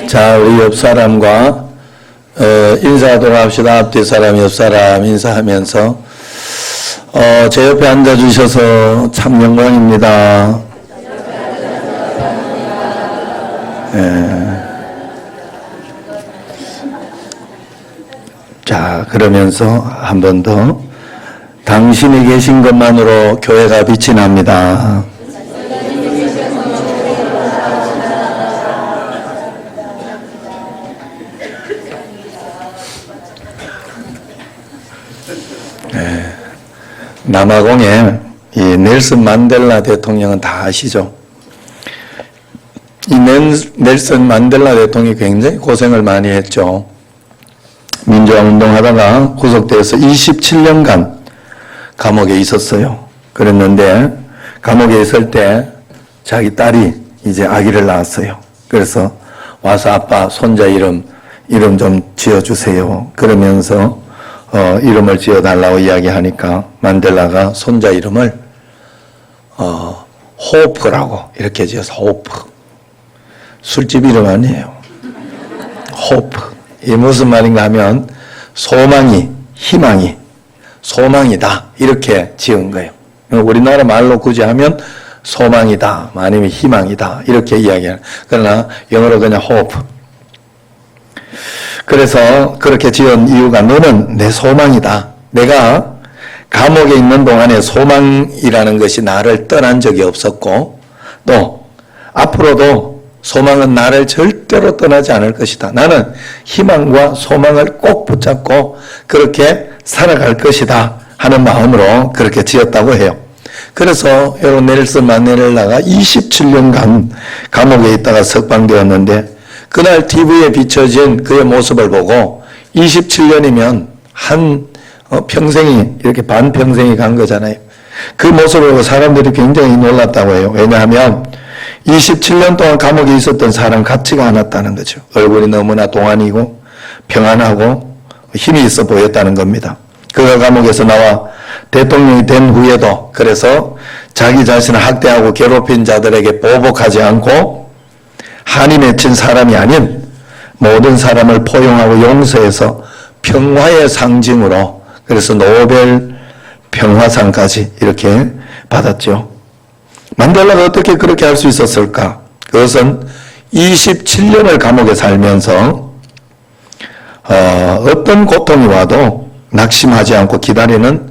자, 우리 옆 사람과 인사하도록 합시다. 앞뒤 사람, 옆 사람 인사하면서 제 옆에 앉아주셔서 참 영광입니다. 자, 그러면서 한 번 더 당신이 계신 것만으로 교회가 빛이 납니다. 남아공에 이 넬슨 만델라 대통령은 다 아시죠? 이 넬슨 만델라 대통령이 굉장히 고생을 많이 했죠. 민주화 운동하다가 구속돼서 27년간 감옥에 있었어요. 그랬는데 감옥에 있을 때 자기 딸이 이제 아기를 낳았어요. 그래서 와서 아빠 손자 이름 좀 지어주세요. 그러면서 이름을 지어달라고 이야기하니까 만델라가 손자 이름을 호프라고 이렇게 지어서 호프. 술집 이름 아니에요. 호프. 이게 무슨 말인가 하면 소망이, 희망이, 소망이다 이렇게 지은 거예요. 우리나라 말로 굳이 하면 소망이다 아니면 희망이다 이렇게 이야기하는. 그러나 영어로 그냥 호프. 그래서 그렇게 지은 이유가 너는 내 소망이다. 내가 감옥에 있는 동안에 소망이라는 것이 나를 떠난 적이 없었고 또 앞으로도 소망은 나를 절대로 떠나지 않을 것이다. 나는 희망과 소망을 꼭 붙잡고 그렇게 살아갈 것이다 하는 마음으로 그렇게 지었다고 해요. 그래서 여러분 넬슨 만델라가 27년간 감옥에 있다가 석방되었는데 그날 TV에 비춰진 그의 모습을 보고 27년이면 한 평생이 이렇게 반평생이 간 거잖아요. 그 모습을 보고 사람들이 굉장히 놀랐다고 해요. 왜냐하면 27년 동안 감옥에 있었던 사람 같지가 않았다는 거죠. 얼굴이 너무나 동안이고 평안하고 힘이 있어 보였다는 겁니다. 그가 감옥에서 나와 대통령이 된 후에도 그래서 자기 자신을 학대하고 괴롭힌 자들에게 보복하지 않고 한이 맺힌 사람이 아닌 모든 사람을 포용하고 용서해서 평화의 상징으로 그래서 노벨 평화상까지 이렇게 받았죠. 만델라가 어떻게 그렇게 할 수 있었을까? 그것은 27년을 감옥에 살면서 어떤 고통이 와도 낙심하지 않고 기다리는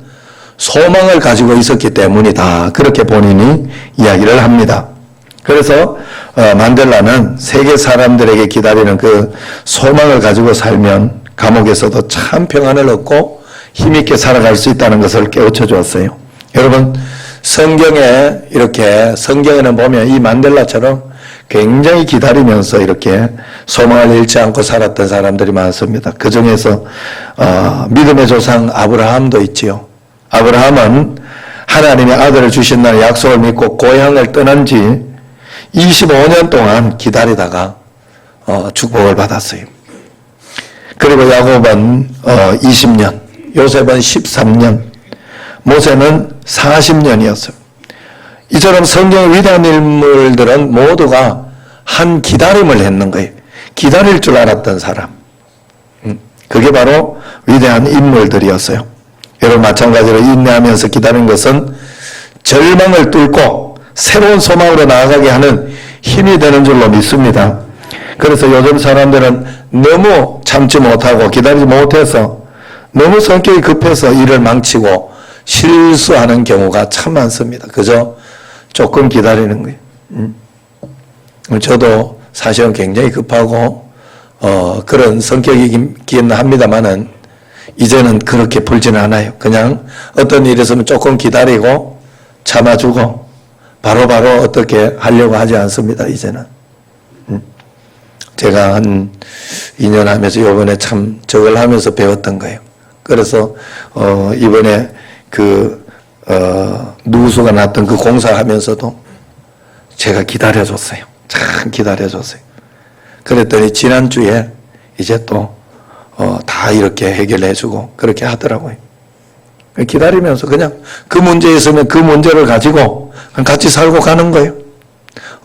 소망을 가지고 있었기 때문이다. 그렇게 본인이 이야기를 합니다. 그래서 만델라는 세계 사람들에게 기다리는 그 소망을 가지고 살면 감옥에서도 참 평안을 얻고 힘있게 살아갈 수 있다는 것을 깨우쳐 주었어요. 여러분 성경에는 보면 이 만델라처럼 굉장히 기다리면서 이렇게 소망을 잃지 않고 살았던 사람들이 많습니다. 그 중에서 믿음의 조상 아브라함도 있지요. 아브라함은 하나님의 아들을 주신다는 약속을 믿고 고향을 떠난 지 25년 동안 기다리다가 축복을 받았어요. 그리고 야곱은 20년, 요셉은 13년, 모세는 40년이었어요. 이처럼 성경의 위대한 인물들은 모두가 한 기다림을 했는 거예요. 기다릴 줄 알았던 사람. 그게 바로 위대한 인물들이었어요. 여러분 마찬가지로 인내하면서 기다리는 것은 절망을 뚫고 새로운 소망으로 나아가게 하는 힘이 되는 줄로 믿습니다. 그래서 요즘 사람들은 너무 참지 못하고 기다리지 못해서 너무 성격이 급해서 일을 망치고 실수하는 경우가 참 많습니다. 그저 조금 기다리는 거예요. 저도 사실은 굉장히 급하고 그런 성격이긴 합니다만은 이제는 그렇게 불지는 않아요. 그냥 어떤 일이 있으면 조금 기다리고 참아주고 바로바로 어떻게 하려고 하지 않습니다. 이제는. 제가 한 2년 하면서 이번에 참 저걸 하면서 배웠던 거예요. 그래서 이번에 누수가 났던 그 공사하면서도 제가 기다려줬어요. 참 기다려줬어요. 그랬더니 지난주에 이제 또 다 이렇게 해결해주고 그렇게 하더라고요. 기다리면서 그냥 그 문제 있으면 그 문제를 가지고 같이 살고 가는 거예요.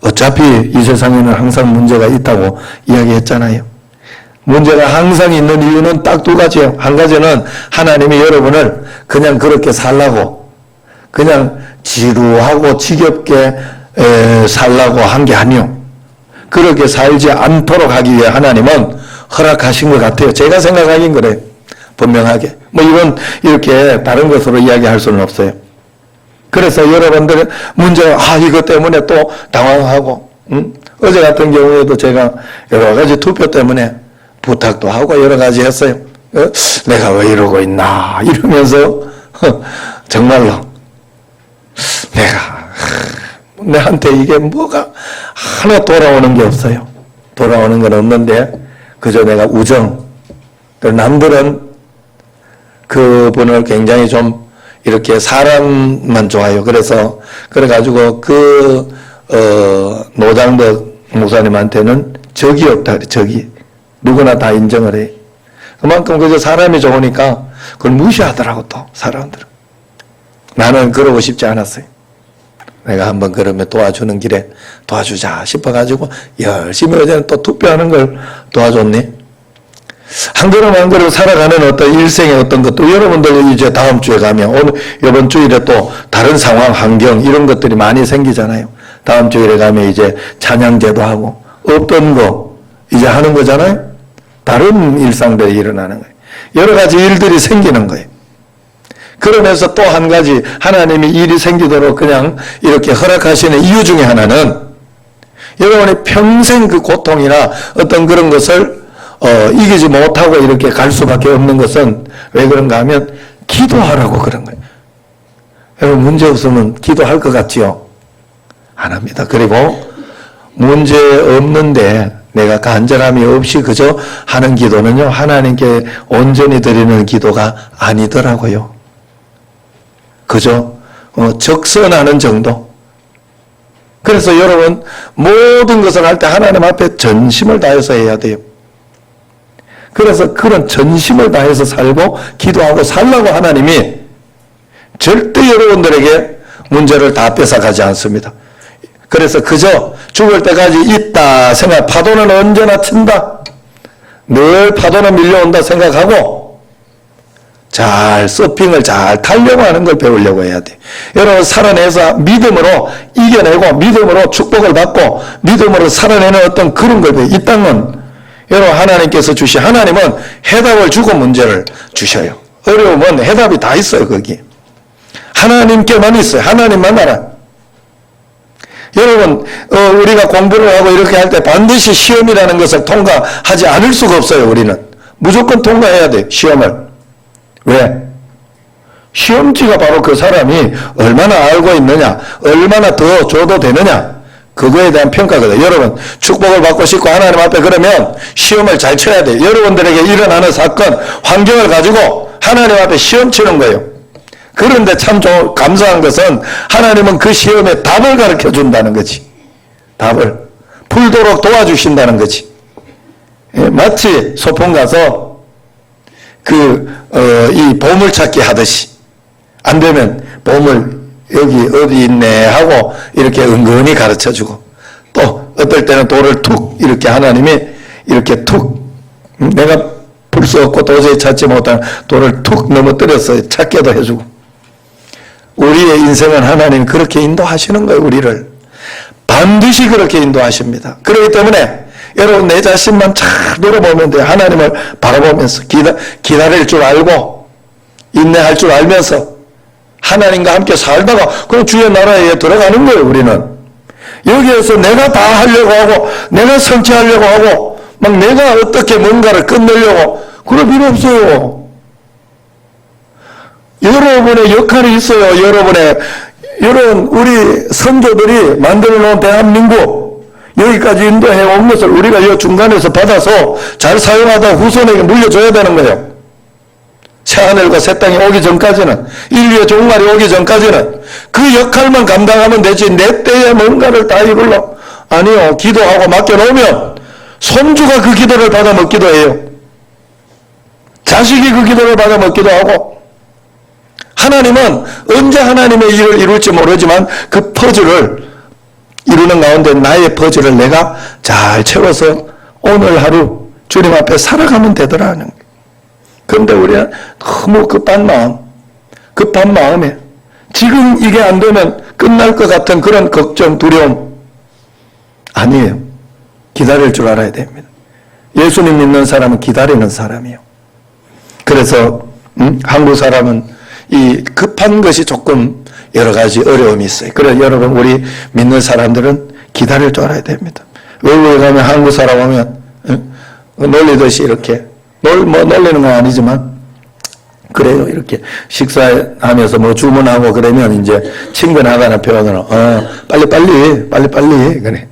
어차피 이 세상에는 항상 문제가 있다고 이야기했잖아요. 문제가 항상 있는 이유는 딱 두 가지예요. 한 가지는 하나님이 여러분을 그냥 그렇게 살라고, 그냥 지루하고 지겹게 살라고 한 게 아니요. 그렇게 살지 않도록 하기 위해 하나님은 허락하신 것 같아요. 제가 생각하긴 그래요. 분명하게. 이렇게 다른 것으로 이야기할 수는 없어요. 그래서 여러분들 문제가, 이것 때문에 또 당황하고, 어제 같은 경우에도 제가 여러 가지 투표 때문에 부탁도 하고 여러 가지 했어요. 내가 왜 이러고 있나, 이러면서, 정말로, 내한테 이게 뭐가 하나 돌아오는 게 없어요. 돌아오는 건 없는데, 그저 내가 우정, 남들은 그분을 굉장히 좀 이렇게 사람만 좋아요. 그래가지고 노장덕 목사님한테는 적이 없다. 적이. 누구나 다 인정을 해. 그만큼 그저 사람이 좋으니까 그걸 무시하더라고, 또, 사람들은. 나는 그러고 싶지 않았어요. 내가 한번 그러면 도와주는 길에 도와주자 싶어가지고 열심히 어제는 또 투표하는 걸 도와줬네. 한 걸음 한 걸음 살아가는 어떤 일생의 어떤 것도 여러분들 이제 다음 주에 가면 이번 주일에 또 다른 상황, 환경 이런 것들이 많이 생기잖아요. 다음 주일에 가면 이제 찬양제도 하고 없던 거 이제 하는 거잖아요. 다른 일상들이 일어나는 거예요. 여러 가지 일들이 생기는 거예요. 그러면서 또 한 가지 하나님이 일이 생기도록 그냥 이렇게 허락하시는 이유 중에 하나는 여러분이 평생 그 고통이나 어떤 그런 것을 이기지 못하고 이렇게 갈 수밖에 없는 것은 왜 그런가 하면 기도하라고 그런 거예요. 여러분 문제 없으면 기도할 것 같지요? 안 합니다. 그리고 문제 없는데 내가 간절함이 없이 그저 하는 기도는요, 하나님께 온전히 드리는 기도가 아니더라고요. 그저 적선하는 정도. 그래서 여러분 모든 것을 할 때 하나님 앞에 전심을 다해서 해야 돼요. 그래서 그런 전심을 다해서 살고 기도하고 살라고 하나님이 절대 여러분들에게 문제를 다 뺏어가지 않습니다. 그래서 그저 죽을 때까지 있다 생각, 파도는 언제나 친다. 늘 파도는 밀려온다 생각하고 잘 서핑을 잘 타려고 하는 걸 배우려고 해야 돼. 여러분 살아내서 믿음으로 이겨내고 믿음으로 축복을 받고 믿음으로 살아내는 어떤 그런 걸 배워요. 이 땅은 여러분 하나님께서 하나님은 해답을 주고 문제를 주셔요. 어려움은 해답이 다 있어요. 거기 하나님께만 있어요. 하나님만 알아요. 여러분 우리가 공부를 하고 이렇게 할 때 반드시 시험이라는 것을 통과하지 않을 수가 없어요. 우리는 무조건 통과해야 돼요. 시험을. 왜? 시험지가 바로 그 사람이 얼마나 알고 있느냐, 얼마나 더 줘도 되느냐, 그거에 대한 평가거든요. 여러분 축복을 받고 싶고 하나님 앞에 그러면 시험을 잘 쳐야 돼요. 여러분들에게 일어나는 사건, 환경을 가지고 하나님 앞에 시험 치는 거예요. 그런데 참 감사한 것은 하나님은 그 시험에 답을 가르쳐 준다는 거지. 답을 풀도록 도와주신다는 거지. 마치 소풍 가서 이 보물찾기 하듯이 안 되면 보물 여기 어디 있네 하고 이렇게 은근히 가르쳐 주고 또 어떨 때는 돌을 툭 이렇게 하나님이 이렇게 툭 내가 풀 수 없고 도저히 찾지 못한 돌을 툭 넘어뜨려서 찾게도 해주고 우리의 인생은 하나님 그렇게 인도하시는 거예요. 우리를 반드시 그렇게 인도하십니다. 그렇기 때문에 여러분 내 자신만 잘 돌아보면 돼요. 하나님을 바라보면서 기다릴 줄 알고 인내할 줄 알면서 하나님과 함께 살다가 그럼 주의 나라에 들어가는 거예요. 우리는 여기에서 내가 다 하려고 하고 내가 성취하려고 하고 막 내가 어떻게 뭔가를 끝내려고 그럴 필요 없어요. 여러분의 역할이 있어요. 여러분 우리 선조들이 만들어 놓은 대한민국 여기까지 인도해 온 것을 우리가 이 중간에서 받아서 잘 사용하다 후손에게 물려줘야 되는 거예요. 새하늘과 새 땅이 오기 전까지는, 인류의 종말이 오기 전까지는 그 역할만 감당하면 되지 내 때에 뭔가를 다 이걸로 아니요. 기도하고 맡겨놓으면 손주가 그 기도를 받아 먹기도 해요. 자식이 그 기도를 받아 먹기도 하고 하나님은 언제 하나님의 일을 이룰지 모르지만 그 퍼즐을 이루는 가운데 나의 퍼즐을 내가 잘 채워서 오늘 하루 주님 앞에 살아가면 되더라 하는 거예요. 그런데 우리는 너무 급한 마음에 지금 이게 안 되면 끝날 것 같은 그런 걱정, 두려움 아니에요. 기다릴 줄 알아야 됩니다. 예수님 믿는 사람은 기다리는 사람이에요. 그래서 한국 사람은 이 급한 것이 조금 여러 가지 어려움이 있어요. 그래서 여러분 우리 믿는 사람들은 기다릴 줄 알아야 됩니다. 외국에 가면 한국 사람 오면 놀리듯이 이렇게 놀리는 건 아니지만 그래요. 이렇게 식사하면서 뭐 주문하고 그러면 이제 친근하다는 표현으로 빨리 그래.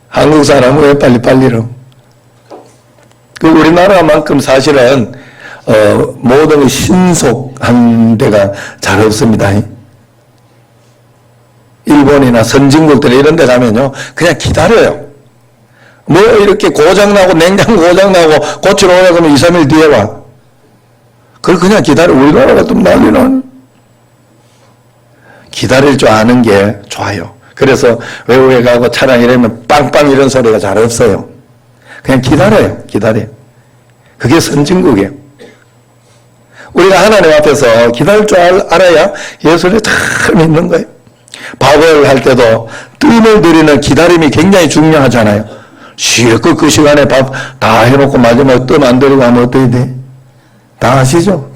한국 사람은 왜 빨리로? 그 우리나라만큼 사실은 모든 신속한 데가 잘 없습니다. 일본이나 선진국들 이런 데 가면요 그냥 기다려요. 뭐 이렇게 고장나고 냉장고 고장나고 고치러 오라 그러면 2, 3일 뒤에 와. 그걸 그냥 기다려. 우리나라 같으면 난리는. 기다릴 줄 아는 게 좋아요. 그래서 외국에 가고 차량 이러면 빵빵 이런 소리가 잘 없어요. 그냥 기다려요. 그게 선진국이에요. 우리가 하나님 앞에서 기다릴 줄 알아야 예수를 다 믿는 거예요. 밥을 할 때도 뜸을 들이는 기다림이 굉장히 중요하잖아요. 실컷 그 시간에 밥 다 해놓고 마지막에 뜸 안 들이고 하면 어떻게 돼? 다 아시죠?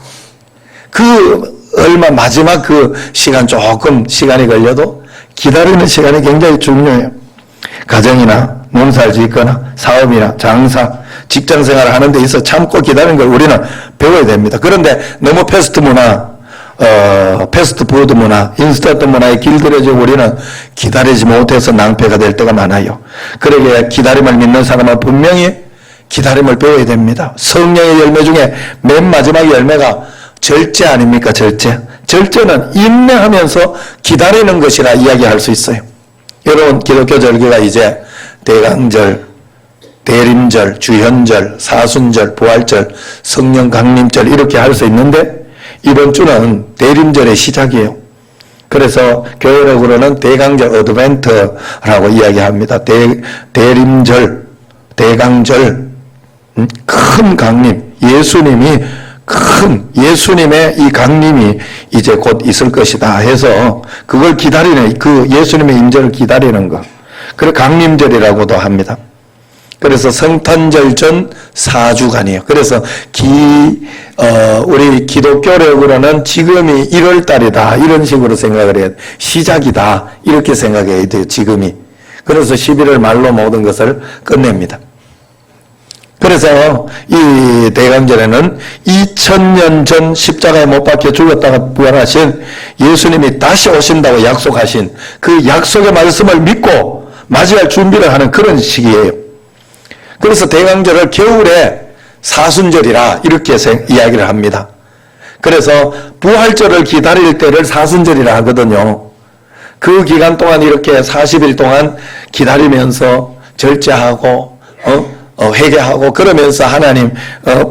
마지막 그 시간 조금 시간이 걸려도 기다리는 시간이 굉장히 중요해요. 가정이나 농사를 짓거나 사업이나 장사, 직장 생활을 하는 데 있어 참고 기다리는 걸 우리는 배워야 됩니다. 그런데 너무 패스트푸드 문화, 인스턴트 문화에 길들여져 우리는 기다리지 못해서 낭패가 될 때가 많아요. 그러기에 기다림을 믿는 사람은 분명히 기다림을 배워야 됩니다. 성령의 열매 중에 맨 마지막 열매가 절제 아닙니까? 절제는 인내하면서 기다리는 것이라 이야기할 수 있어요. 여러분 기독교 절기가 이제 대강절, 대림절, 주현절, 사순절, 부활절, 성령 강림절 이렇게 할 수 있는데 이번 주는 대림절의 시작이에요. 그래서 교회력으로는 대강절 어드벤트라고 이야기합니다. 대림절, 대강절, 큰 강림, 예수님의 이 강림이 이제 곧 있을 것이다 해서 그걸 기다리는, 그 예수님의 임재를 기다리는 것. 그걸 강림절이라고도 합니다. 그래서 성탄절 전 4주간이에요. 그래서 우리 기독교력으로는 지금이 1월 달이다. 이런 식으로 생각을 해야 돼. 시작이다. 이렇게 생각해야 돼요. 지금이. 그래서 11월 말로 모든 것을 끝냅니다. 그래서 이 대강절에는 2000년 전 십자가에 못 박혀 죽었다가 부활하신 예수님이 다시 오신다고 약속하신 그 약속의 말씀을 믿고 맞이할 준비를 하는 그런 시기예요. 그래서 대강절을 겨울에 사순절이라 이렇게 이야기를 합니다. 그래서 부활절을 기다릴 때를 사순절이라 하거든요. 그 기간 동안 이렇게 40일 동안 기다리면서 절제하고 회개하고 그러면서 하나님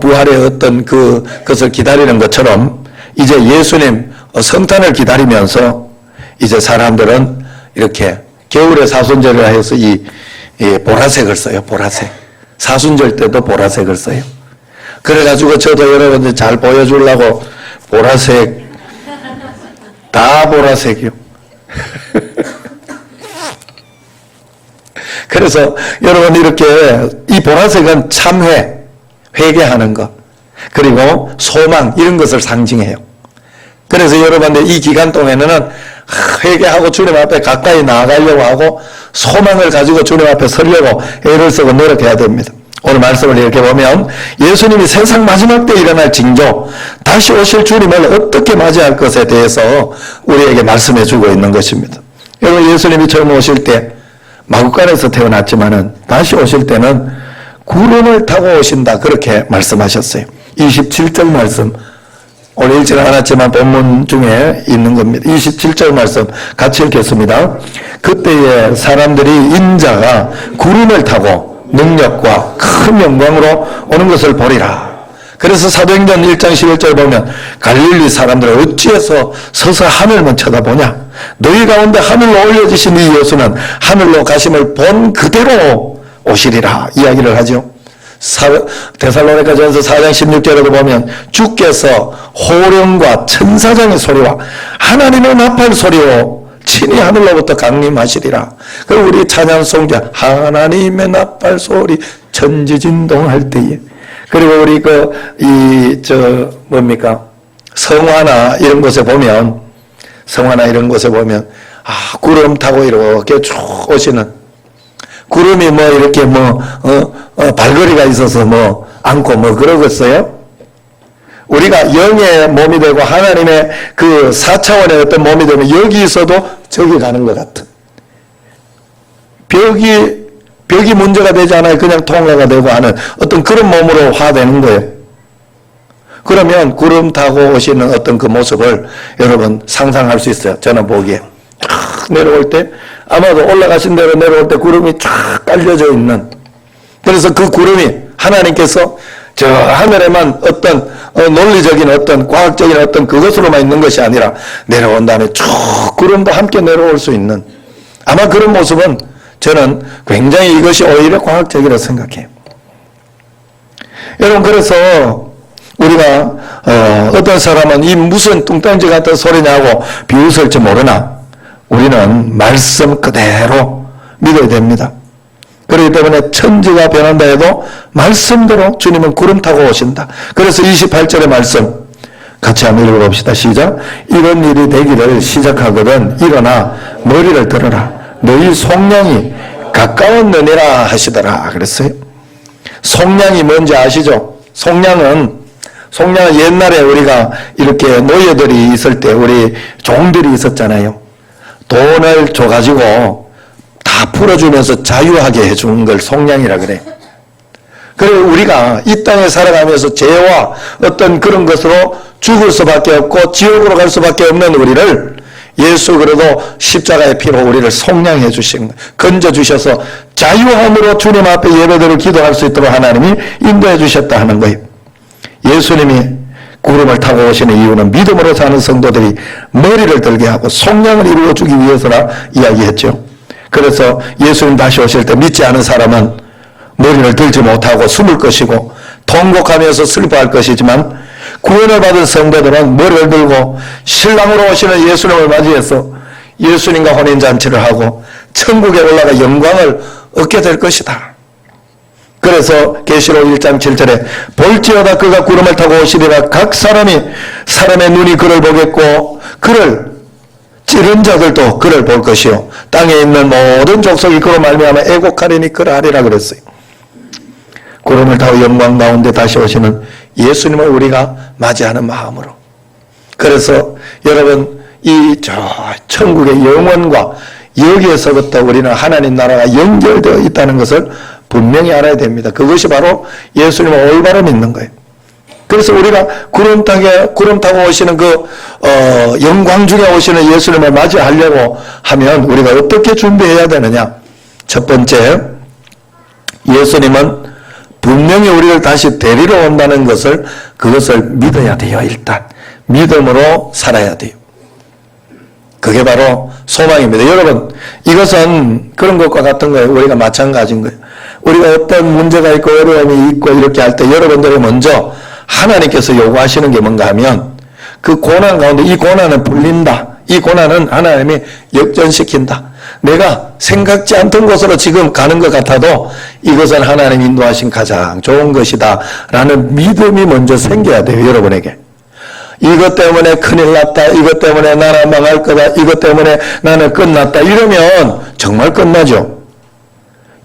부활의 어떤 그것을 기다리는 것처럼 이제 예수님 성탄을 기다리면서 이제 사람들은 이렇게 겨울에 사순절이라 해서 이 보라색을 써요. 보라색. 사순절 때도 보라색을 써요. 그래가지고 저도 여러분들 잘 보여주려고 보라색, 다 보라색이요. 그래서 여러분 이렇게 이 보라색은 참회, 회개하는 것, 그리고 소망 이런 것을 상징해요. 그래서 여러분들 이 기간 동안에는 회개하고 주님 앞에 가까이 나아가려고 하고 소망을 가지고 주님 앞에 서려고 애를 쓰고 노력해야 됩니다. 오늘 말씀을 이렇게 보면 예수님이 세상 마지막 때 일어날 징조, 다시 오실 주님을 어떻게 맞이할 것에 대해서 우리에게 말씀해 주고 있는 것입니다. 여러분 예수님이 처음 오실 때 마구간에서 태어났지만은 다시 오실 때는 구름을 타고 오신다 그렇게 말씀하셨어요. 27절 말씀 오늘 읽지는 않았지만 본문 중에 있는 겁니다. 27절 말씀 같이 읽겠습니다. 그때에 사람들이 인자가 구름을 타고 능력과 큰 영광으로 오는 것을 보리라. 그래서 사도행전 1장 11절 보면 갈릴리 사람들은 어찌해서 서서 하늘만 쳐다보냐. 너희 가운데 하늘로 올려지신 이 예수는 하늘로 가심을 본 그대로 오시리라 이야기를 하죠. 데살로니가전서 4장 16절에도 보면 주께서 호령과 천사장의 소리와 하나님의 나팔 소리로 친히 하늘로부터 강림하시리라. 그리고 우리 찬양 송자 하나님의 나팔 소리 천지진동할 때에, 그리고 우리 성화나 이런 곳에 보면 구름 타고 이렇게 쭉 오시는, 구름이 이렇게 발걸이가 있어서 않고 그러겠어요? 우리가 영의 몸이 되고 하나님의 그 4차원의 어떤 몸이 되면 여기 있어도 저기 가는 것 같은. 벽이 문제가 되지 않아요. 그냥 통과가 되고 하는 어떤 그런 몸으로 화되는 거예요. 그러면 구름 타고 오시는 어떤 그 모습을 여러분 상상할 수 있어요. 저는 보기에. 쫙 내려올 때, 아마도 올라가신 대로 내려올 때 구름이 쫙 깔려져 있는, 그래서 그 구름이 하나님께서 저 하늘에만 어떤 논리적인 어떤 과학적인 어떤 그것으로만 있는 것이 아니라 내려온 다음에 쭉 구름도 함께 내려올 수 있는, 아마 그런 모습은 저는 굉장히 이것이 오히려 과학적이라고 생각해요. 여러분, 그래서 우리가 어떤 사람은 이 무슨 뚱딴지 같은 소리냐고 비웃을지 모르나 우리는 말씀 그대로 믿어야 됩니다. 그렇기 때문에 천지가 변한다 해도 말씀대로 주님은 구름 타고 오신다. 그래서 28절의 말씀 같이 한번 읽어봅시다. 시작. 이런 일이 되기를 시작하거든 일어나 머리를 들어라. 너희 속량이 가까웠느니라 하시더라 그랬어요. 속량이 뭔지 아시죠? 속량은 옛날에 우리가 이렇게 노예들이 있을 때 우리 종들이 있었잖아요. 돈을 줘가지고 다 풀어주면서 자유하게 해주는 걸 속량이라 그래. 그리고 우리가 이 땅에 살아가면서 죄와 어떤 그런 것으로 죽을 수밖에 없고 지옥으로 갈 수밖에 없는 우리를 예수 그래도 십자가의 피로 우리를 속량해 주신, 건져 주셔서 자유함으로 주님 앞에 예배드리고 기도할 수 있도록 하나님이 인도해 주셨다 하는 거예요. 예수님이 구름을 타고 오시는 이유는 믿음으로 사는 성도들이 머리를 들게 하고 속량을 이루어 주기 위해서라 이야기했죠. 그래서 예수님 다시 오실 때 믿지 않은 사람은 머리를 들지 못하고 숨을 것이고 통곡하면서 슬퍼할 것이지만, 구원을 받은 성도들은 머리를 들고 신랑으로 오시는 예수님을 맞이해서 예수님과 혼인잔치를 하고 천국에 올라가 영광을 얻게 될 것이다. 그래서 계시록 1장 7절에 볼지어다 그가 구름을 타고 오시리라. 각 사람의 눈이 그를 보겠고 그를 찌른 자들도 그를 볼 것이요 땅에 있는 모든 족속이 그로 말미암아 애곡하리니 그러하리라 그랬어요. 구름을 타고 영광 가운데 다시 오시는 예수님을 우리가 맞이하는 마음으로. 그래서 여러분, 이 천국의 영원과 여기에서부터 우리는 하나님 나라가 연결되어 있다는 것을 분명히 알아야 됩니다. 그것이 바로 예수님을 올바로 믿는 거예요. 그래서 우리가 구름 타고 오시는 영광 중에 오시는 예수님을 맞이하려고 하면 우리가 어떻게 준비해야 되느냐? 첫 번째, 예수님은 분명히 우리를 다시 데리러 온다는 그것을 믿어야 돼요. 일단 믿음으로 살아야 돼요. 그게 바로 소망입니다. 여러분, 이것은 그런 것과 같은 거예요. 우리가 마찬가지인 거예요. 우리가 어떤 문제가 있고 어려움이 있고 이렇게 할 때 여러분들이 먼저 하나님께서 요구하시는 게 뭔가 하면 그 고난 가운데 이 고난은 풀린다. 이 고난은 하나님이 역전시킨다. 내가 생각지 않던 곳으로 지금 가는 것 같아도 이것은 하나님 인도하신 가장 좋은 것이다 라는 믿음이 먼저 생겨야 돼요. 여러분에게. 이것 때문에 큰일 났다. 이것 때문에 나라 망할 거다. 이것 때문에 나는 끝났다. 이러면 정말 끝나죠.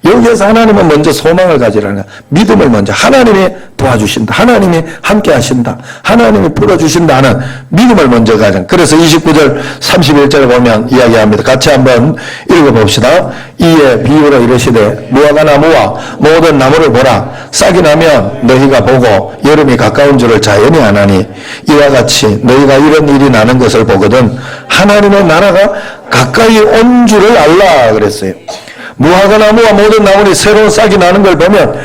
여기에서 하나님은 먼저 소망을 가지라는 거야. 믿음을 먼저. 하나님이 도와주신다. 하나님이 함께 하신다. 하나님이 풀어주신다는 믿음을 먼저 가진. 그래서 29절 31절에 보면 이야기합니다. 같이 한번 읽어봅시다. 이에 비유로 이르시되 무화과 나무와 모든 나무를 보라. 싹이 나면 너희가 보고 여름이 가까운 줄을 자연히 아나니 이와 같이 너희가 이런 일이 나는 것을 보거든 하나님의 나라가 가까이 온 줄을 알라 그랬어요. 무화과 나무와 모든 나무니 새로운 싹이 나는 걸 보면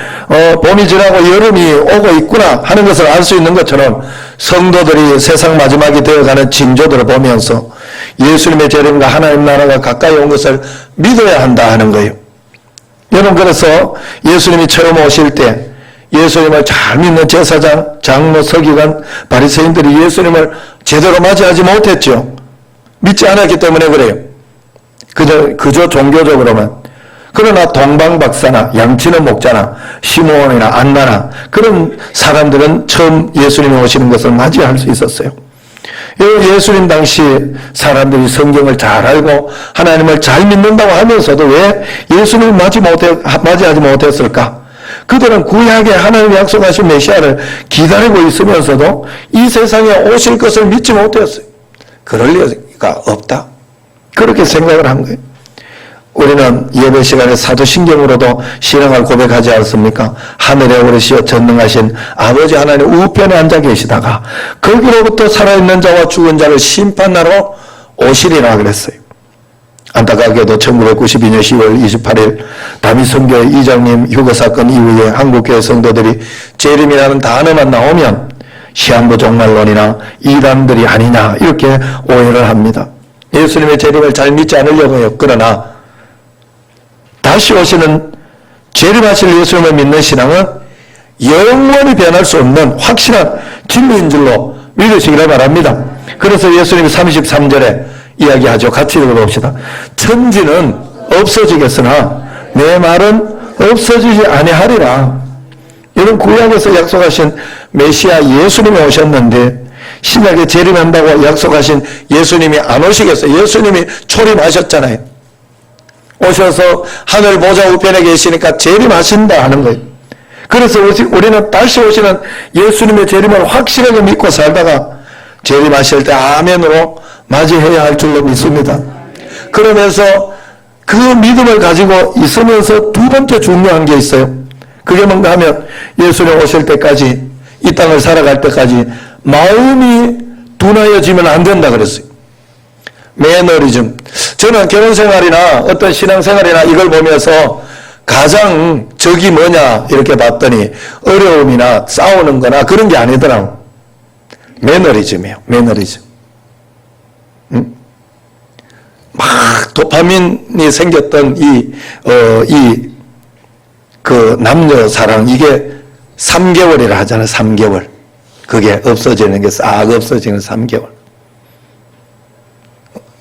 봄이 지나고 여름이 오고 있구나 하는 것을 알 수 있는 것처럼 성도들이 세상 마지막이 되어가는 징조들을 보면서 예수님의 재림과 하나님 나라가 가까이 온 것을 믿어야 한다 하는 거예요. 여러분, 그래서 예수님이 처음 오실 때 예수님을 잘 믿는 제사장, 장로, 서기관, 바리새인들이 예수님을 제대로 맞이하지 못했죠. 믿지 않았기 때문에 그래요. 그저 종교적으로만. 그러나 동방박사나 양치는 목자나 시므온이나 안나나 그런 사람들은 처음 예수님이 오시는 것을 맞이할 수 있었어요. 예수님 당시 사람들이 성경을 잘 알고 하나님을 잘 믿는다고 하면서도 왜 예수님을 맞이하지 못했을까? 그들은 구약에 하나님이 약속하신 메시아를 기다리고 있으면서도 이 세상에 오실 것을 믿지 못했어요. 그럴 리가 없다. 그렇게 생각을 한 거예요. 우리는 예배 시간에 사도신경으로도 신앙을 고백하지 않습니까? 하늘에 오르시어 전능하신 아버지 하나님 우편에 앉아 계시다가 거기로부터 살아있는 자와 죽은 자를 심판하러 오시리라 그랬어요. 안타깝게도 1992년 10월 28일 다윗선교회 이장님 휴거사건 이후에 한국교회 성도들이 재림이라는 단어만 나오면 시한부 종말론이나 이단들이 아니냐 이렇게 오해를 합니다. 예수님의 재림을 잘 믿지 않으려고 해요. 그러나 다시 오시는 재림하실 예수님을 믿는 신앙은 영원히 변할 수 없는 확실한 진리인 줄로 믿으시기를 바랍니다. 그래서 예수님이 33절에 이야기하죠. 같이 읽어봅시다. 천지는 없어지겠으나 내 말은 없어지지 아니하리라. 이런 구약에서 약속하신 메시아 예수님이 오셨는데 신약에 재림한다고 약속하신 예수님이 안 오시겠어요. 예수님이 초림하셨잖아요. 오셔서 하늘 보좌 우편에 계시니까 재림하신다 하는 거예요. 그래서 우리는 다시 오시는 예수님의 재림을 확실하게 믿고 살다가 재림하실 때 아멘으로 맞이해야 할 줄로 믿습니다. 그러면서 그 믿음을 가지고 있으면서 두 번째 중요한 게 있어요. 그게 뭔가 하면 예수님 오실 때까지 이 땅을 살아갈 때까지 마음이 둔하여지면 안 된다 그랬어요. 매너리즘. 저는 결혼생활이나 어떤 신앙생활이나 이걸 보면서 가장 적이 뭐냐 이렇게 봤더니 어려움이나 싸우는 거나 그런 게 아니더라고. 매너리즘이에요. 매너리즘. 막 도파민이 생겼던 그 남녀 사랑 이게 3개월이라 하잖아요. 3개월. 그게 없어지는 게 싹 없어지는 3개월.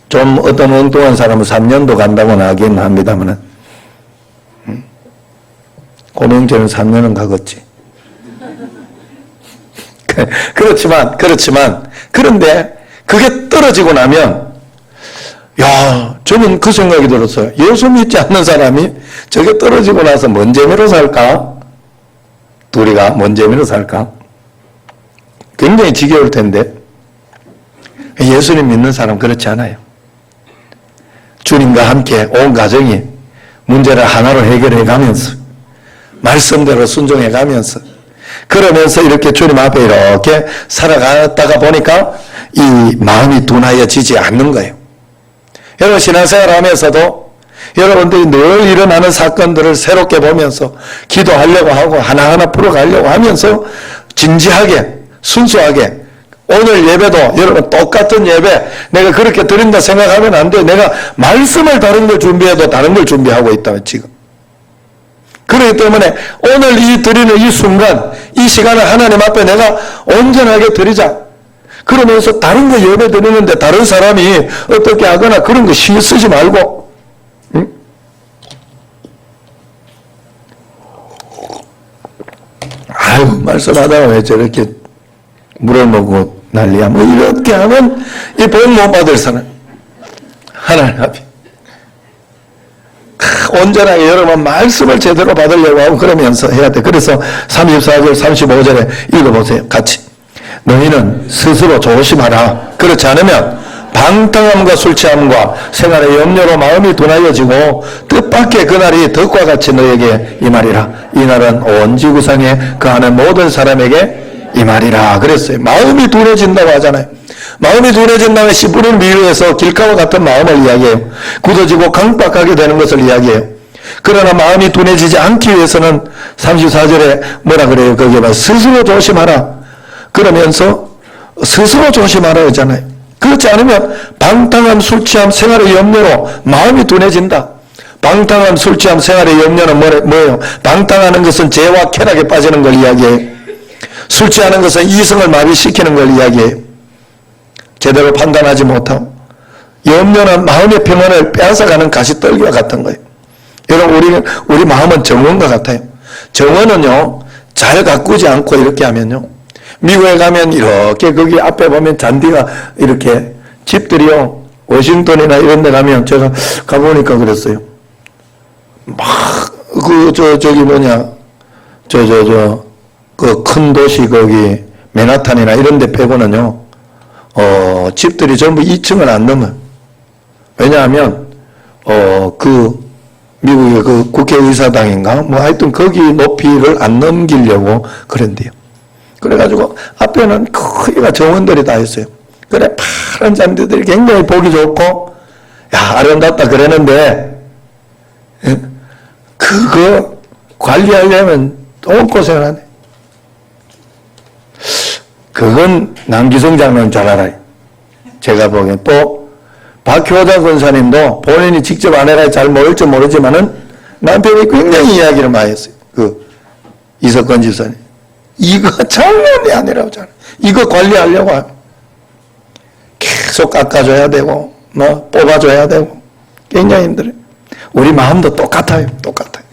좀 어떤 엉뚱한 사람은 3년도 간다고는 하긴 합니다만은 고명재는 3년은 가겠지. 그렇지만 그런데 그게 떨어지고 나면 저는 그 생각이 들었어요. 예수 믿지 않는 사람이 저게 떨어지고 나서 뭔 재미로 살까? 둘이가 뭔 재미로 살까? 굉장히 지겨울 텐데 예수님 믿는 사람 그렇지 않아요. 주님과 함께 온 가정이 문제를 하나로 해결해 가면서 말씀대로 순종해 가면서 그러면서 이렇게 주님 앞에 이렇게 살아가다가 보니까 이 마음이 둔하여지지 않는 거예요. 여러분 신앙생활 하면서도 여러분들이 늘 일어나는 사건들을 새롭게 보면서 기도하려고 하고 하나하나 풀어가려고 하면서 진지하게 순수하게 오늘 예배도 여러분 똑같은 예배 내가 그렇게 드린다 생각하면 안 돼. 내가 말씀을 다른 걸 준비해도 다른 걸 준비하고 있다 지금. 그렇기 때문에 오늘 이 드리는 이 순간 이 시간을 하나님 앞에 내가 온전하게 드리자. 그러면서 다른 거 예배 드리는데 다른 사람이 어떻게 하거나 그런 거 신경 쓰지 말고 응? 아유 말씀하다가 왜 저렇게 물을 먹고 난리야. 뭐 이렇게 하면 이 복 못 받을 사람 하나님 앞에 온전하게 여러분 말씀을 제대로 받으려고 하고 그러면서 해야 돼. 그래서 34절 35절에 읽어보세요. 같이. 너희는 스스로 조심하라. 그렇지 않으면 방탕함과 술취함과 생활의 염려로 마음이 둔하여지고 뜻밖의 그날이 덕과 같이 너에게 임하리라. 이 날은 온 지구상에 거하는 모든 사람에게 임하리라 그랬어요. 마음이 둔해진다고 하잖아요. 마음이 둔해진다면 씨 뿌린 비유에서 길가와 같은 마음을 이야기해요. 굳어지고 강박하게 되는 것을 이야기해요. 그러나 마음이 둔해지지 않기 위해서는 34절에 뭐라 그래요? 거기에 봐. 스스로 조심하라. 그러면서 스스로 조심하라 하잖아요. 그렇지 않으면 방탕함, 술 취함, 생활의 염려로 마음이 둔해진다. 방탕함, 술 취함, 생활의 염려는 뭐예요? 방탕하는 것은 죄와 쾌락에 빠지는 걸 이야기해요. 술 취하는 것은 이성을 마비시키는 걸 이야기해요. 제대로 판단하지 못하고. 염려는 마음의 평안을 빼앗아가는 가시떨기와 같은 거예요. 여러분, 우리 마음은 정원과 같아요. 정원은요, 잘 가꾸지 않고 이렇게 하면요, 미국에 가면 이렇게 거기 앞에 보면 잔디가 이렇게 집들이요, 워싱턴이나 이런 데 가면 제가 가보니까 그랬어요. 그 큰 도시 거기 맨하탄이나 이런 데 빼고는요, 집들이 전부 2층을 안 넘어요. 왜냐하면, 미국의 그 국회의사당인가? 뭐 하여튼 거기 높이를 안 넘기려고 그런대요. 그래가지고 앞에는 크기가 정원들이 다 있어요. 그래, 파란 잔디들이 굉장히 보기 좋고, 야, 아름답다 그러는데, 그거 관리하려면 또 고생을 하네. 그건 남기성 장로는 잘 알아요. 제가 보기엔. 또, 박효자 권사님도 본인이 직접 아내라 잘 모를지 모르지만은 남편이 굉장히 이야기를 많이 했어요. 이석권 집사님. 이거 장난이 아니라고 잖아요. 이거 관리하려고 하면 계속 깎아줘야 되고, 뽑아줘야 되고, 굉장히 힘들어요. 우리 마음도 똑같아요. 똑같아요.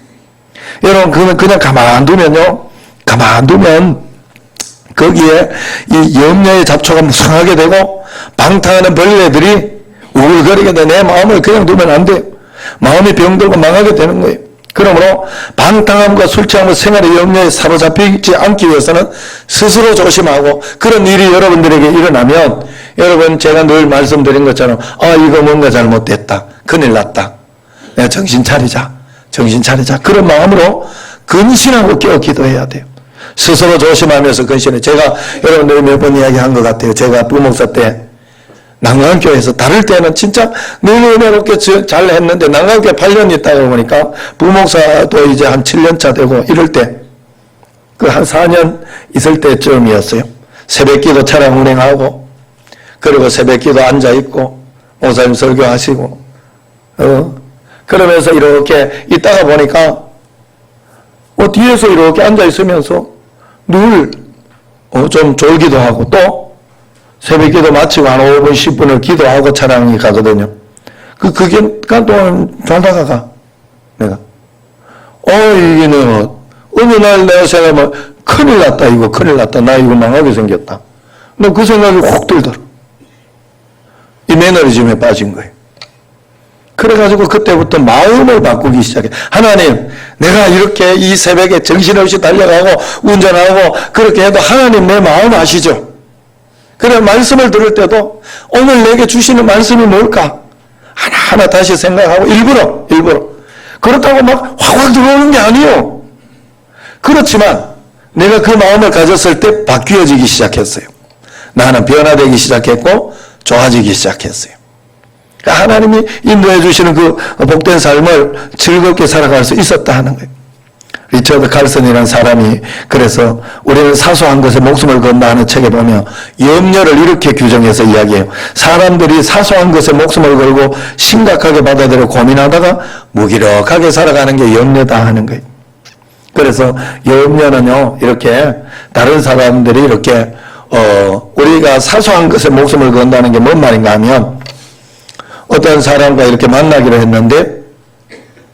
여러분, 그냥 가만두면요, 거기에 이 염려의 잡초가 무성하게 되고, 방탕하는 벌레들이 우글거리게 돼. 내 마음을 그냥 두면 안 돼요. 마음이 병들고 망하게 되는 거예요. 그러므로 방탕함과 술 취함과 생활의 염려에 사로잡히지 않기 위해서는 스스로 조심하고, 그런 일이 여러분들에게 일어나면, 여러분 제가 늘 말씀드린 것처럼 이거 뭔가 잘못됐다, 큰일 났다, 내가 정신 차리자. 그런 마음으로 근신하고 깨어 기도해야 돼요. 스스로 조심하면서 근신해. 제가 여러분들이 몇 번 이야기한 것 같아요. 제가 부목사 때 난강교회에서 다를 때는 진짜 늘 은혜롭게 잘 했는데, 난강교회 8년 있다가 보니까 부목사도 이제 한 7년 차 되고 이럴 때, 한 4년 있을 때쯤이었어요. 새벽기도 차량 운행하고, 그리고 새벽기도 앉아있고, 목사님 설교하시고, 그러면서 이렇게 있다가 보니까, 뒤에서 이렇게 앉아있으면서 늘, 좀 졸기도 하고, 또, 새벽기도 마치고 한 5분, 10분을 기도하고 차량이 가거든요. 그게 동안 잘 나가가. 내가. 이게는, 어느 날 내가 생각하면, 큰일 났다, 이거, 큰일 났다. 나 이거 망하게 생겼다. 나 그 생각이 확 들더라. 이 매너리즘에 빠진 거예요. 그래가지고 그때부터 마음을 바꾸기 시작해. 하나님, 내가 이렇게 이 새벽에 정신없이 달려가고, 운전하고, 그렇게 해도 하나님 내 마음 아시죠? 그래, 말씀을 들을 때도 오늘 내게 주시는 말씀이 뭘까? 하나하나 다시 생각하고, 일부러. 그렇다고 막 확확 들어오는 게 아니에요. 그렇지만 내가 그 마음을 가졌을 때 바뀌어지기 시작했어요. 나는 변화되기 시작했고, 좋아지기 시작했어요. 그러니까 하나님이 인도해 주시는 그 복된 삶을 즐겁게 살아갈 수 있었다 하는 거예요. 리처드 칼슨이라는 사람이 그래서 우리는 사소한 것에 목숨을 건다 하는 책에 보면 염려를 이렇게 규정해서 이야기해요. 사람들이 사소한 것에 목숨을 걸고 심각하게 받아들여 고민하다가 무기력하게 살아가는 게 염려다 하는 거예요. 그래서 염려는요, 이렇게 다른 사람들이 이렇게 우리가 사소한 것에 목숨을 건다는 게 뭔 말인가 하면, 어떤 사람과 이렇게 만나기로 했는데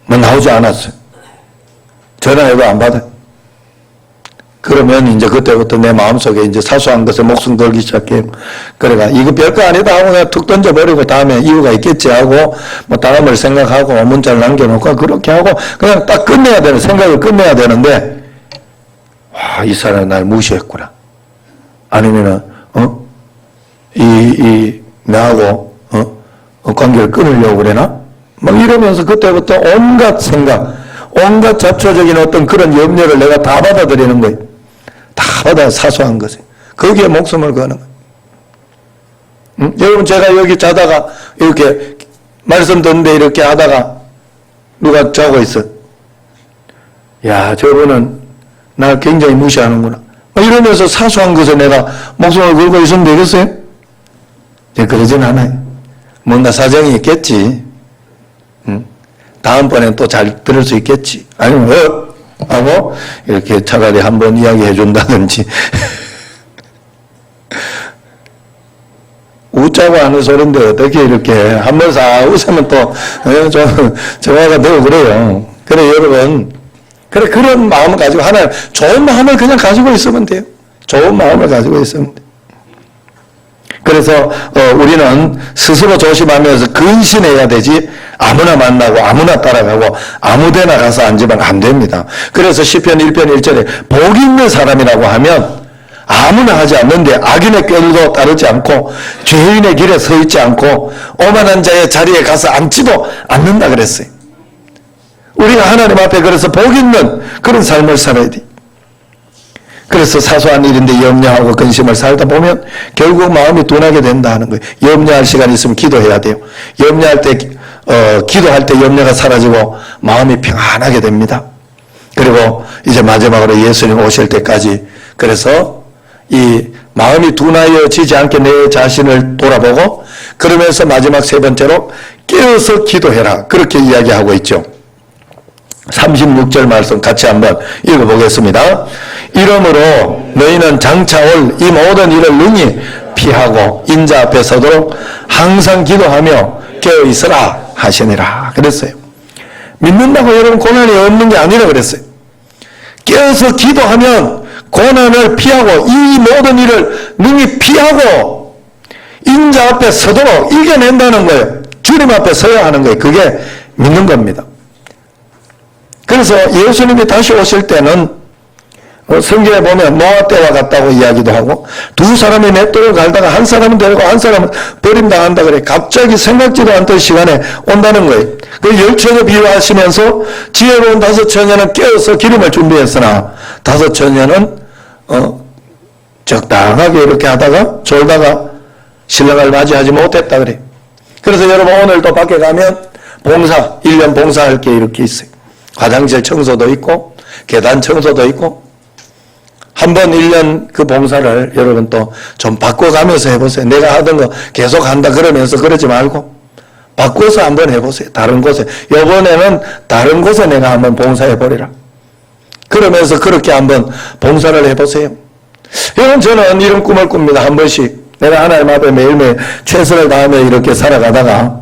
나오지 않았어요. 전화해도 안 받아요. 그러면 이제 그때부터 내 마음속에 이제 사소한 것에 목숨 걸기 시작해요. 그래가 이거 별거 아니다 하고 그냥 툭 던져버리고 다음에 이유가 있겠지 하고 뭐 다음을 생각하고 문자를 남겨놓고 그렇게 하고 그냥 딱 끝내야 되는, 생각을 끝내야 되는데, 이 사람이 날 무시했구나. 아니면은 나하고 관계를 끊으려고 그래나? 막 이러면서 그때부터 온갖 생각, 온갖 잡초적인 어떤 그런 염려를 내가 다 받아들이는 거예요. 다 받아, 사소한 것에. 거기에 목숨을 거는 거예요. 여러분, 제가 여기 자다가 이렇게 말씀 듣는데 이렇게 하다가 누가 자고 있어. 야, 저분은 나 굉장히 무시하는구나. 이러면서 사소한 것에 내가 목숨을 걸고 있으면 되겠어요? 그러진 않아요. 뭔가 사정이 있겠지. 다음번엔 또 잘 들을 수 있겠지. 아니면 하고 이렇게 차라리 한번 이야기해 준다든지. 웃자고 하는 소린데 어떻게 이렇게 한번 싹 웃으면 또 좀 정화가 되고 그래요. 그래 여러분, 그래 그런 마음을 가지고 하나님 좋은 마음을 그냥 가지고 있으면 돼요. 좋은 마음을 가지고 있으면 돼요. 그래서 우리는 스스로 조심하면서 근신해야 되지, 아무나 만나고 아무나 따라가고 아무데나 가서 앉으면 안 됩니다. 그래서 시편 1편 1절에 복 있는 사람이라고 하면 아무나 하지 않는데 악인의 꾀도 따르지 않고 죄인의 길에 서 있지 않고 오만한 자의 자리에 가서 앉지도 않는다 그랬어요. 우리가 하나님 앞에 그래서 복 있는 그런 삶을 살아야 돼. 그래서 사소한 일인데 염려하고 근심을 살다 보면 결국 마음이 둔하게 된다 하는 거예요. 염려할 시간이 있으면 기도해야 돼요. 염려할 때 기도할 때 염려가 사라지고 마음이 평안하게 됩니다. 그리고 이제 마지막으로 예수님 오실 때까지 그래서 이 마음이 둔하여지지 않게 내 자신을 돌아보고 그러면서 마지막 세 번째로 깨어서 기도해라. 그렇게 이야기하고 있죠. 36절 말씀 같이 한번 읽어보겠습니다. 이러므로 너희는 장차 올 이 모든 일을 능히 피하고 인자 앞에 서도록 항상 기도하며 깨어있으라 하시니라 그랬어요. 믿는다고 여러분 고난이 없는 게 아니라 그랬어요. 깨어서 기도하면 고난을 피하고 이 모든 일을 능히 피하고 인자 앞에 서도록 이겨낸다는 거예요. 주님 앞에 서야 하는 거예요. 그게 믿는 겁니다. 그래서 예수님이 다시 오실 때는 성경에 보면 노아 때와 같다고 이야기도 하고 두 사람이 맷돌을 갈다가 한 사람은 데리고 한 사람은 버림당한다 그래. 갑자기 생각지도 않던 시간에 온다는 거예요. 그 열처녀 비유하시면서 지혜로운 다섯 처녀는 깨어서 기름을 준비했으나 다섯 처녀는 적당하게 이렇게 하다가 졸다가 신랑을 맞이하지 못했다 그래. 그래서 여러분 오늘도 밖에 가면 봉사, 1년 봉사할 게 이렇게 있어요. 화장실 청소도 있고 계단 청소도 있고 한번 1년 그 봉사를 여러분 또 좀 바꿔가면서 해보세요. 내가 하던 거 계속 한다 그러면서 그러지 말고 바꿔서 한번 해보세요. 다른 곳에. 이번에는 다른 곳에 내가 한번 봉사해버리라. 그러면서 그렇게 한번 봉사를 해보세요. 여러분 저는 이런 꿈을 꿉니다. 한 번씩 내가 하나님 앞에 매일매일 최선을 다하며 이렇게 살아가다가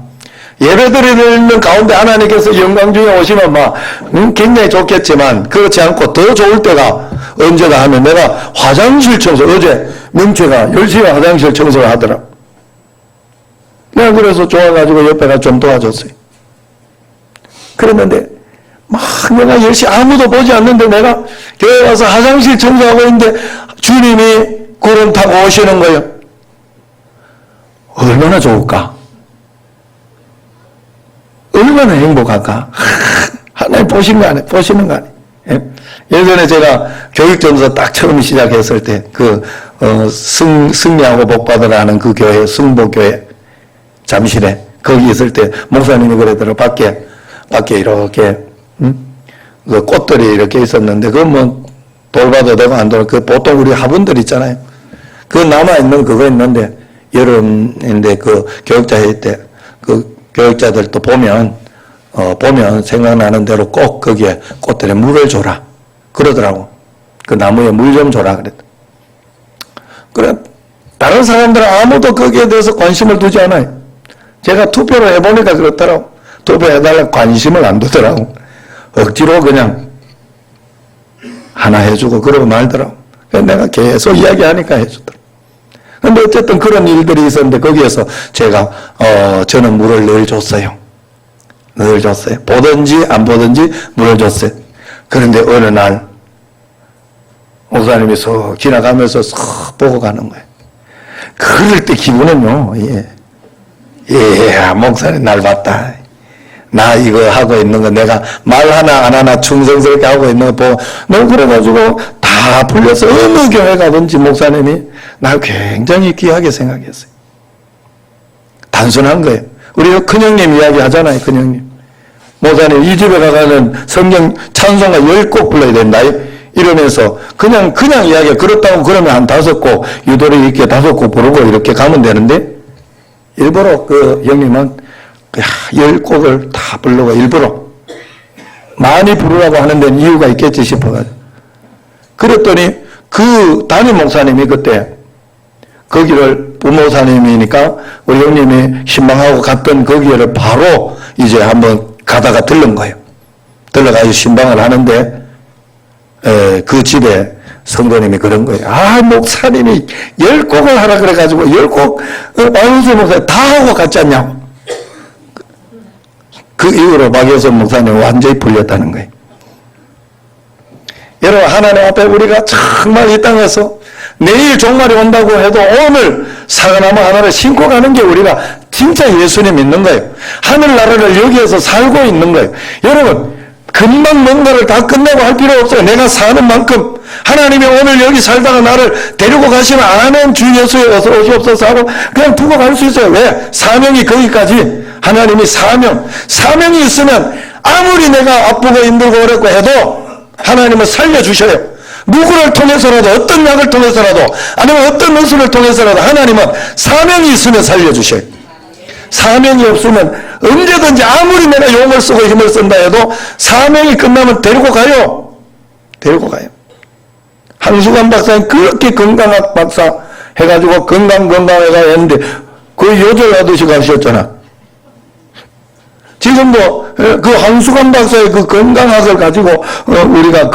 예배드리는 가운데 하나님께서 영광 중에 오시면 굉장히 좋겠지만 그렇지 않고 더 좋을 때가 언제가 하면 내가 화장실 청소, 어제 명채가 열심히 화장실 청소를 하더라. 내가 그래서 좋아가지고 옆에가 좀 도와줬어요. 그랬는데 막 내가 열심히 아무도 보지 않는데 내가 교회 와서 화장실 청소하고 있는데 주님이 구름 타고 오시는 거예요. 얼마나 좋을까? 얼마나 행복할까? 하나님 보신 거 아니에요? 보시는 거 아니에요? 예? 예전에 제가 교육전서 딱 처음 시작했을 때, 승리하고 복받으라는 그 교회, 승보교회, 잠실에, 거기 있을 때, 목사님이 그러더라고요. 밖에 이렇게, 그 꽃들이 이렇게 있었는데, 돌봐도 되고 안 돌아도, 보통 우리 화분들 있잖아요. 그 남아있는 그거 있는데, 여름인데 그 교육자 회의 때, 교육자들도 보면 생각나는 대로 꼭 거기에 꽃들에 물을 줘라. 그러더라고. 그 나무에 물 좀 줘라. 그랬다. 그래. 다른 사람들은 아무도 거기에 대해서 관심을 두지 않아요. 제가 투표를 해보니까 그렇더라고. 투표해달라고 관심을 안 두더라고. 억지로 그냥 하나 해주고 그러고 말더라고. 그래서 내가 계속 이야기하니까 해주더라고. 근데 어쨌든 그런 일들이 있었는데 거기에서 제가 저는 물을 늘 줬어요. 늘 줬어요. 보든지 안 보든지 물을 줬어요. 그런데 어느 날 목사님이 쏙 지나가면서 쏙 보고 가는 거예요. 그럴 때 기분은요. 목사님 날 봤다. 나 이거 하고 있는 거 내가 말 하나 안 하나 충성스럽게 하고 있는 거 보고 너무 그래가지고 다 풀려서 어느 교회 가든지 목사님이 날 굉장히 귀하게 생각했어요. 단순한 거예요. 우리 큰형님 이야기 하잖아요. 큰형님. 목사님 이 집에 가가는 성경 찬송가 10곡 불러야 된다 이러면서 그냥 이야기해. 그렇다고 그러면 한 5곡 유도리 있게 5곡 부르고 이렇게 가면 되는데 일부러 그 형님은 10곡을 다 부르고 일부러 많이 부르라고 하는 데는 이유가 있겠지 싶어가지고 그랬더니 그 담임 목사님이 그때 거기를 부모사님이니까 우리 형님이 신방하고 갔던 거기를 바로 이제 한번 가다가 들른 거예요. 들러가서 신방을 하는데 그 집에 성도님이 그런 거예요. 아, 목사님이 10곡을 하라 그래가지고 10곡 안우수 목사님 다 하고 갔지 않냐고. 그 이후로 박효선 목사님 완전히 풀렸다는 거예요. 여러분 하나님 앞에 우리가 정말 이 땅에서 내일 종말이 온다고 해도 오늘 사과나무 하나를 신고 가는 게 우리가 진짜 예수님 믿는 거예요. 하늘나라를 여기에서 살고 있는 거예요. 여러분 금방 뭔가를 다 끝내고 할 필요 없어요. 내가 사는 만큼 하나님이 오늘 여기 살다가 나를 데리고 가시면 아멘 주 예수에 어서 오시옵소서 하고 그냥 두고 갈 수 있어요. 왜? 사명이 거기까지. 하나님이 사명이 있으면 아무리 내가 아프고 힘들고 어렵고 해도 하나님은 살려주셔요. 누구를 통해서라도 어떤 약을 통해서라도 아니면 어떤 의술을 통해서라도 하나님은 사명이 있으면 살려주셔요. 사명이 없으면 언제든지 아무리 내가 용을 쓰고 힘을 쓴다 해도 사명이 끝나면 데리고 가요. 한수관 박사는 그렇게 건강학 박사 해가지고 건강해가 했는데 거의 요절하듯이 가셨잖아. 지금도 그 한수관 박사의 그 건강학을 가지고 우리가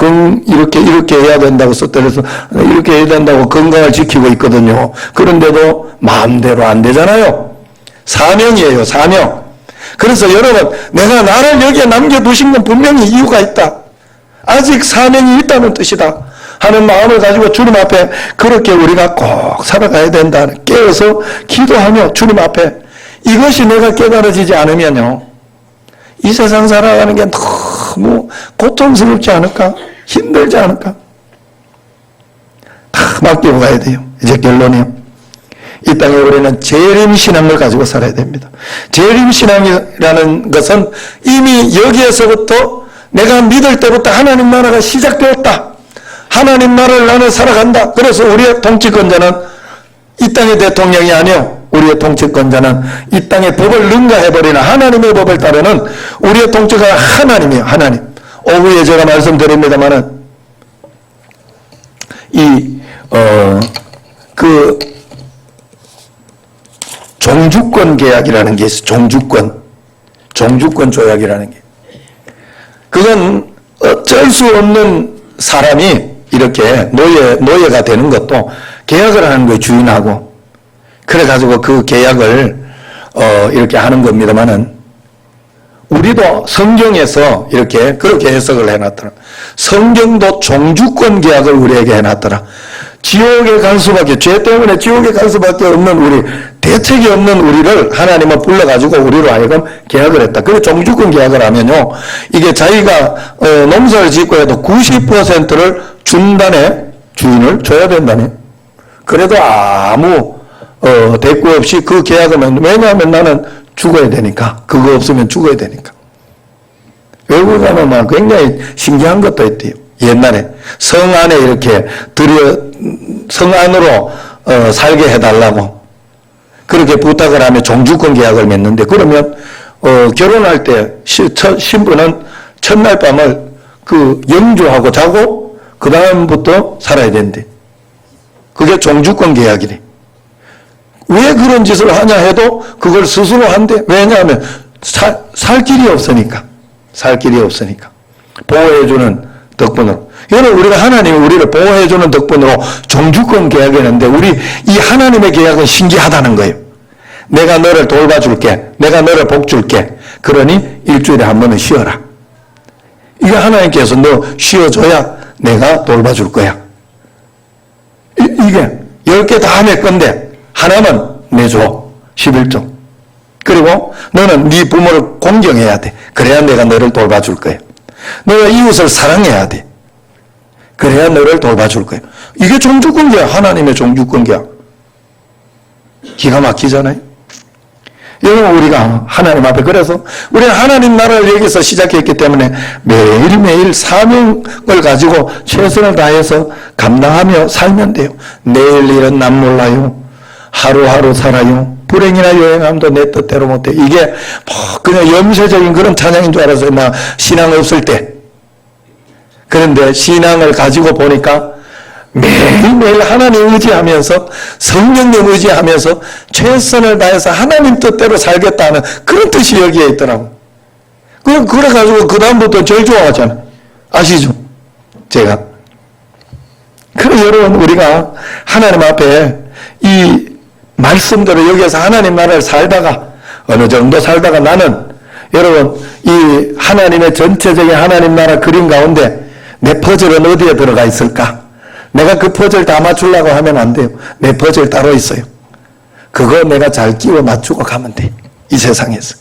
이렇게 해야 된다고 썼더래서 이렇게 해야 된다고 건강을 지키고 있거든요. 그런데도 마음대로 안 되잖아요. 사명이에요, 사명. 그래서 여러분, 내가 나를 여기에 남겨두신 건 분명히 이유가 있다. 아직 사명이 있다는 뜻이다 하는 마음을 가지고 주님 앞에 그렇게 우리가 꼭 살아가야 된다. 깨어서 기도하며 주님 앞에 이것이 내가 깨달아지지 않으면요. 이 세상 살아가는 게 너무 고통스럽지 않을까? 힘들지 않을까? 다 맡기고 가야 돼요. 이제 결론이요. 이 땅에 우리는 재림신앙을 가지고 살아야 됩니다. 재림신앙이라는 것은 이미 여기에서부터 내가 믿을 때부터 하나님 나라가 시작되었다. 하나님 나라를 나는 살아간다. 그래서 우리의 통치권자는 이 땅의 대통령이 아니요. 우리의 통치권자는 이 땅의 법을 능가해버리는 하나님의 법을 따르는 우리의 통치가 하나님이에요. 하나님. 오후에 제가 말씀드립니다마는 종주권 계약이라는 게 있어요. 종주권 조약이라는 게. 그건 어쩔 수 없는 사람이 이렇게 노예가 되는 것도 계약을 하는 거예요. 주인하고. 그래가지고 그 계약을 이렇게 하는 겁니다만은 우리도 성경에서 이렇게 그렇게 해석을 해놨더라. 성경도 종주권 계약을 우리에게 해놨더라. 지옥에 갈 수밖에, 죄 때문에 지옥에 갈 수밖에 없는 우리, 대책이 없는 우리를 하나님은 불러가지고 우리로 하여금 계약을 했다. 그래서 종주권 계약을 하면요, 이게 자기가 농사를 짓고 해도 90%를 준단에 주인을 줘야 된다네. 그래도 아무 대꾸 없이 그 계약을 왜냐하면 나는 죽어야 되니까. 그거 없으면 죽어야 되니까. 외국 가면 막 굉장히 신기한 것도 있대요. 옛날에 성 안에 이렇게 성 안으로 살게 해달라고 그렇게 부탁을 하면 종주권 계약을 맺는데, 그러면 결혼할 때 신부는 첫날 밤을 그 영주하고 자고 그 다음부터 살아야 된대. 그게 종주권 계약이래. 왜 그런 짓을 하냐 해도 그걸 스스로 한대. 왜냐하면 살 길이 없으니까. 보호해주는 덕분으로. 여러분, 우리가 하나님이 우리를 보호해주는 덕분으로 종주권 계약했는데, 우리 이 하나님의 계약은 신기하다는 거예요. 내가 너를 돌봐줄게. 내가 너를 복줄게. 그러니 일주일에 한 번은 쉬어라. 이게 하나님께서 너 쉬어줘야 내가 돌봐줄 거야. 이게 10개 다 내 건데 하나만 내줘. 11조. 그리고 너는 네 부모를 공경해야 돼. 그래야 내가 너를 돌봐줄 거야. 너가 이웃을 사랑해야 돼. 그래야 너를 돌봐줄 거야. 이게 종주권계야. 하나님의 종주권계야. 기가 막히잖아요. 여러분, 우리가 하나님 앞에, 그래서 우리는 하나님 나라를 여기서 시작했기 때문에 매일매일 사명을 가지고 최선을 다해서 감당하며 살면 돼요. 내일 일은 난 몰라요. 하루하루 살아요. 불행이나 여행함도 내 뜻대로 못해. 이게 뭐 그냥 염세적인 그런 찬양인 줄 알았어요. 막 신앙 없을 때. 그런데 신앙을 가지고 보니까 매일매일 하나님 의지하면서 성령님 의지하면서 최선을 다해서 하나님 뜻대로 살겠다는 그런 뜻이 여기에 있더라고. 그래가지고 그 다음부터 제일 좋아하잖아. 아시죠? 제가. 그래 여러분, 우리가 하나님 앞에 이 말씀대로 여기에서 하나님 나라를 살다가 어느 정도 살다가 나는 여러분 이 하나님의 전체적인 하나님 나라 그림 가운데 내 퍼즐은 어디에 들어가 있을까? 내가 그 퍼즐 다 맞추려고 하면 안 돼요. 내 퍼즐 따로 있어요. 그거 내가 잘 끼워 맞추고 가면 돼. 이 세상에서.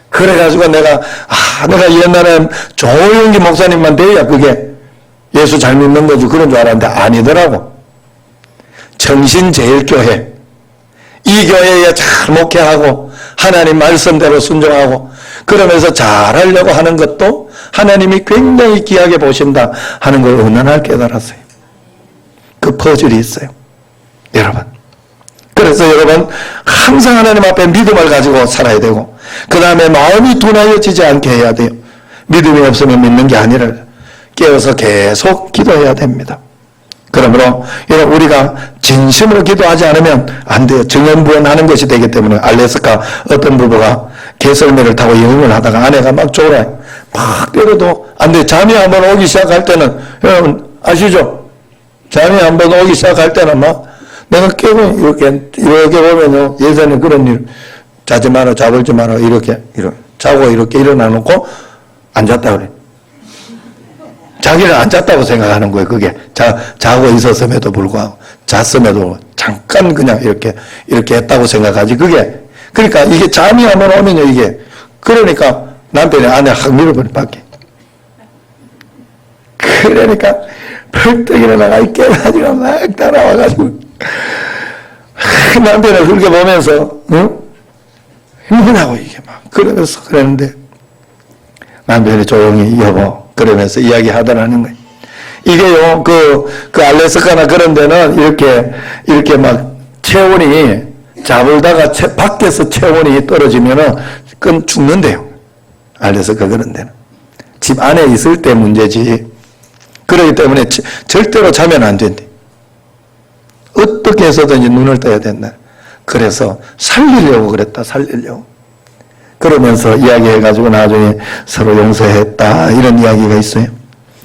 그래가지고 내가 옛날엔 조용히 목사님만 돼야 그게 예수 잘 믿는 거지 그런 줄 알았는데 아니더라고. 정신제일교회. 이 교회에 잘 목회하고 하나님 말씀대로 순종하고 그러면서 잘하려고 하는 것도 하나님이 굉장히 귀하게 보신다 하는 걸 어느 날 깨달았어요. 그 퍼즐이 있어요. 여러분. 그래서 여러분 항상 하나님 앞에 믿음을 가지고 살아야 되고 그 다음에 마음이 둔하여지지 않게 해야 돼요. 믿음이 없으면 믿는 게 아니라 깨어서 계속 기도해야 됩니다. 그러므로 여러분 우리가 진심으로 기도하지 않으면 안 돼요. 정연부연하는 것이 되기 때문에 알래스카 어떤 부부가 개설매를 타고 여행을 하다가 아내가 막 졸아요. 막 때려도 안 돼. 잠이 한번 오기 시작할 때는 여러분 아시죠? 잠이 한번 오기 시작할 때는 막 내가 깨고 이렇게 보면요. 예전에 그런 일 자지 마라 자불지 마라 이렇게 자고 이렇게 일어나 놓고 앉았다 그래. 자기를 안 잤다고 생각하는 거예요. 그게 자고 있었음에도 불구하고 잤음에도 잠깐 그냥 이렇게 했다고 생각하지. 그게 그러니까 이게 잠이 한번 오면요 이게 그러니까 남편이 아내 확 밀어버린 밖에. 그러니까 벌떡 일어나가 깨가지고 막 따라와가지고 남편을 그렇게 보면서 힘드냐고 이게 막 그러면서 그랬는데 남편이 조용히 여보 그러면서 이야기하더라는 거예요. 이게요, 그 알래스카나 그런 데는 이렇게 막 체온이 잡을다가 밖에서 체온이 떨어지면은 그건 죽는데요. 알래스카 그런 데는. 집 안에 있을 때 문제지. 그렇기 때문에 절대로 자면 안 된대. 어떻게 해서든지 눈을 떠야 된다. 그래서 살리려고 그랬다, 살리려고. 그러면서 이야기해가지고 나중에 서로 용서했다 이런 이야기가 있어요.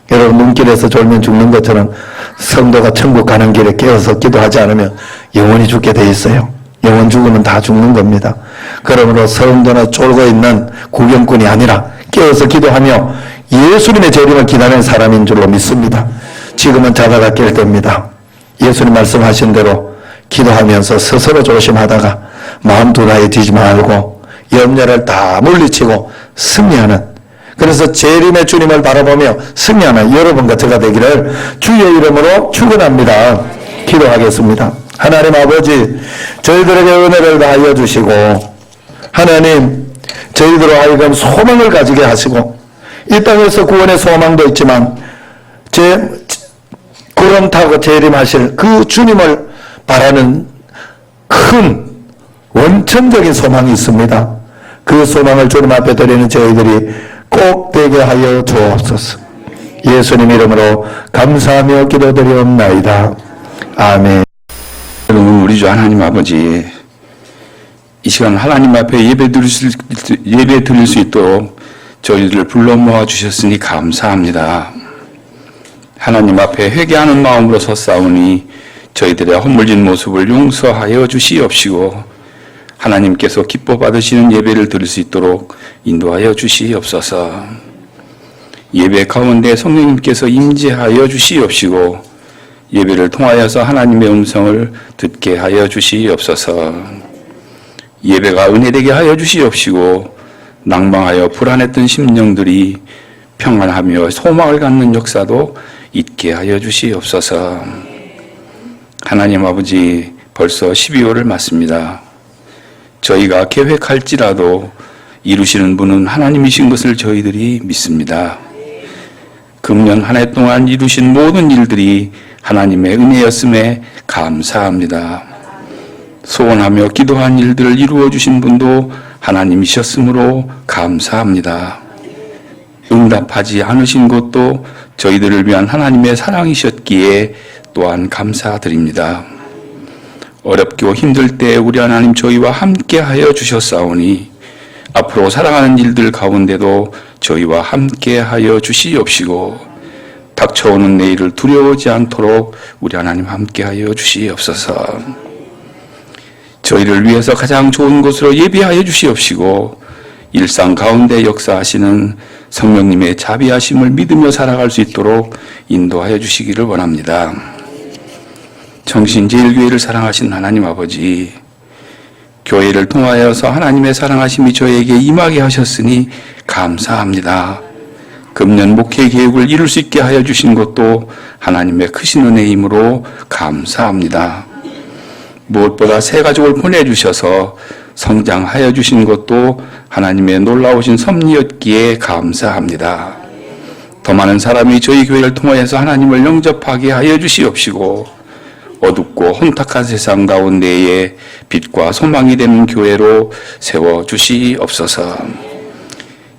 여러분 눈길에서 졸면 죽는 것처럼 성도가 천국 가는 길에 깨어서 기도하지 않으면 영원히 죽게 돼 있어요. 영원 죽으면 다 죽는 겁니다. 그러므로 성도나 졸고 있는 구경꾼이 아니라 깨어서 기도하며 예수님의 재림을 기다리는 사람인 줄로 믿습니다. 지금은 자다가 깰 때입니다. 예수님 말씀하신 대로 기도하면서 스스로 조심하다가 마음 둔하여지지 말고 염려를 다 물리치고 승리하는 그래서 재림의 주님을 바라보며 승리하는 여러분과 제가 되기를 주의 이름으로 축원합니다. 기도하겠습니다. 하나님 아버지 저희들에게 은혜를 다하여 주시고 하나님 저희들로 하여금 소망을 가지게 하시고 이 땅에서 구원의 소망도 있지만 구름 타고 재림하실 그 주님을 바라는 큰 원천적인 소망이 있습니다. 그 소망을 주님 앞에 드리는 저희들이 꼭 되게 하여 주옵소서. 예수님 이름으로 감사하며 기도드리옵나이다. 아멘. 우리 주 하나님 아버지, 이 시간 하나님 앞에 예배 드릴 수 있도록 저희들을 불러 모아 주셨으니 감사합니다. 하나님 앞에 회개하는 마음으로 섰사오니 저희들의 허물진 모습을 용서하여 주시옵시고 하나님께서 기뻐 받으시는 예배를 드릴 수 있도록 인도하여 주시옵소서. 예배 가운데 성령님께서 임재하여 주시옵시고 예배를 통하여서 하나님의 음성을 듣게 하여 주시옵소서. 예배가 은혜되게 하여 주시옵시고 낭망하여 불안했던 심령들이 평안하며 소망을 갖는 역사도 있게 하여 주시옵소서. 하나님 아버지 벌써 12월을 맞습니다. 저희가 계획할지라도 이루시는 분은 하나님이신 것을 저희들이 믿습니다. 금년 한 해 동안 이루신 모든 일들이 하나님의 은혜였음에 감사합니다. 소원하며 기도한 일들을 이루어 주신 분도 하나님이셨으므로 감사합니다. 응답하지 않으신 것도 저희들을 위한 하나님의 사랑이셨기에 또한 감사드립니다. 어렵고 힘들 때 우리 하나님 저희와 함께하여 주셨사오니 앞으로 살아가는 일들 가운데도 저희와 함께하여 주시옵시고 닥쳐오는 내일을 두려워하지 않도록 우리 하나님 함께하여 주시옵소서. 저희를 위해서 가장 좋은 곳으로 예비하여 주시옵시고 일상 가운데 역사하시는 성령님의 자비하심을 믿으며 살아갈 수 있도록 인도하여 주시기를 원합니다. 정신제일교회를 사랑하신 하나님 아버지, 교회를 통하여서 하나님의 사랑하심이 저에게 임하게 하셨으니 감사합니다. 금년 목회 계획을 이룰 수 있게 하여 주신 것도 하나님의 크신 은혜이므로 감사합니다. 무엇보다 새 가족을 보내주셔서 성장하여 주신 것도 하나님의 놀라우신 섭리였기에 감사합니다. 더 많은 사람이 저희 교회를 통하여서 하나님을 영접하게 하여 주시옵시고 어둡고 혼탁한 세상 가운데에 빛과 소망이 되는 교회로 세워주시옵소서.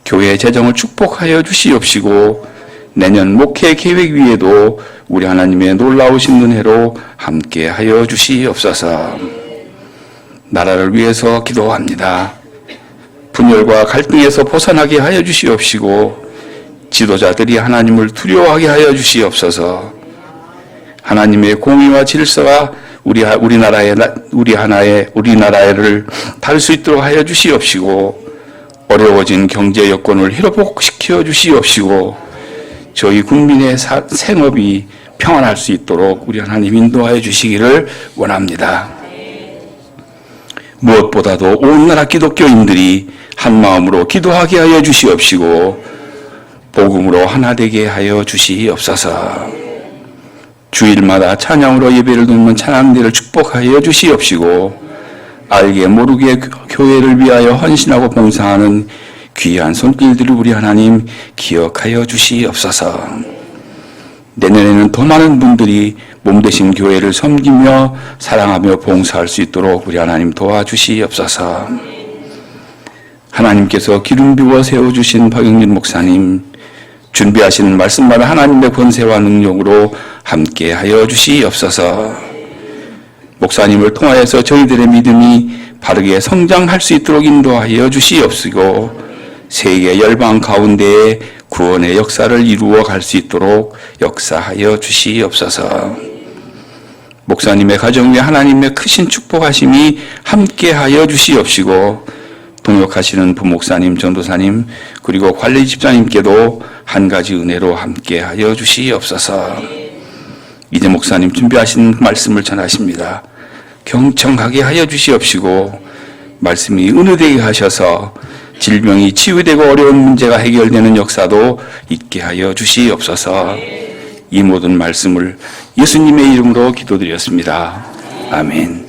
교회 재정을 축복하여 주시옵시고 내년 목회 계획 위에도 우리 하나님의 놀라우신 은혜로 함께하여 주시옵소서. 나라를 위해서 기도합니다. 분열과 갈등에서 벗어나게 하여 주시옵시고 지도자들이 하나님을 두려워하게 하여 주시옵소서. 하나님의 공의와 질서가 우리나라를 다룰 수 있도록 하여 주시옵시고 어려워진 경제 여건을 회복시켜 주시옵시고 저희 국민의 생업이 평안할 수 있도록 우리 하나님 인도하여 주시기를 원합니다. 무엇보다도 온 나라 기독교인들이 한 마음으로 기도하게 하여 주시옵시고 복음으로 하나 되게 하여 주시옵소서. 주일마다 찬양으로 예배를 드리는 찬양대를 축복하여 주시옵시고 알게 모르게 교회를 위하여 헌신하고 봉사하는 귀한 손길들을 우리 하나님 기억하여 주시옵소서. 내년에는 더 많은 분들이 몸되신 교회를 섬기며 사랑하며 봉사할 수 있도록 우리 하나님 도와주시옵소서. 하나님께서 기름 부어 세워주신 박영진 목사님 준비하신 말씀마다 하나님의 권세와 능력으로 함께하여 주시옵소서. 목사님을 통하여서 저희들의 믿음이 바르게 성장할 수 있도록 인도하여 주시옵시고 세계 열방 가운데에 구원의 역사를 이루어 갈 수 있도록 역사하여 주시옵소서. 목사님의 가정 위에 하나님의 크신 축복하심이 함께하여 주시옵시고 동역하시는 부목사님, 전도사님 그리고 관리 집사님께도 한 가지 은혜로 함께하여 주시옵소서. 이제 목사님 준비하신 말씀을 전하십니다. 경청하게 하여 주시옵시고 말씀이 은혜되게 하셔서 질병이 치유되고 어려운 문제가 해결되는 역사도 있게 하여 주시옵소서. 이 모든 말씀을 예수님의 이름으로 기도드렸습니다. 아멘.